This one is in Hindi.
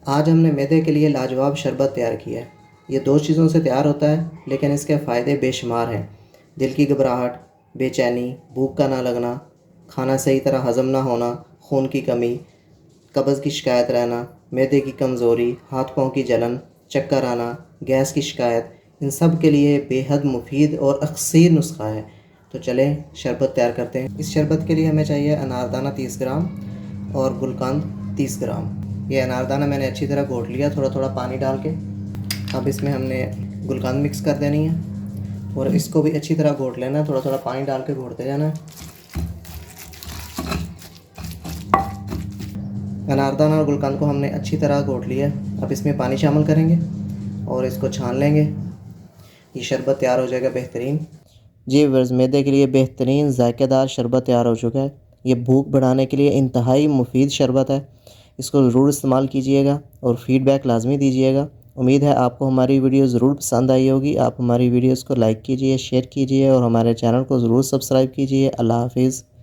आज हमने मैदे के लिए लाजवाब शरबत तैयार किया है। ये 2 चीज़ों से तैयार होता है, लेकिन इसके फ़ायदे बेशुमार हैं। दिल की घबराहट, बेचैनी, भूख का ना लगना, खाना सही तरह हज़म ना होना, खून की कमी, कब्ज़ की शिकायत रहना, मैदे की कमज़ोरी, हाथ पाँव की जलन, चक्कर आना, गैस की शिकायत, इन सब के लिए बेहद मुफीद और अक्सर नुस्खा है। तो चलें शरबत तैयार करते हैं। इस शरबत के लिए हमें चाहिए अनारदाना 30 ग्राम और गुलकंद 30 ग्राम। ये अनारदाना मैंने अच्छी तरह घोट लिया थोड़ा थोड़ा पानी डाल के। अब इसमें हमने गुलकंद मिक्स कर देनी है और इसको भी अच्छी तरह घोट लेना है, थोड़ा थोड़ा पानी डाल के घोटते जाना है। अनारदाना और गुलकंद को हमने अच्छी तरह घोट लिया। अब इसमें पानी शामिल करेंगे और इसको छान लेंगे। ये शरबत तैयार हो जाएगा बेहतरीन। जी व्यूअर्स, मैदे के लिए बेहतरीन जायकेदार शरबत तैयार हो चुका है। ये भूख बढ़ाने के लिए इंतहाई मुफीद शरबत है। इसको ज़रूर इस्तेमाल कीजिएगा और फ़ीडबैक लाजमी दीजिएगा। उम्मीद है आपको हमारी वीडियो ज़रूर पसंद आई होगी। आप हमारी वीडियोज़ को लाइक कीजिए, शेयर कीजिए और हमारे चैनल को ज़रूर सब्सक्राइब कीजिए। अल्लाह हाफिज़।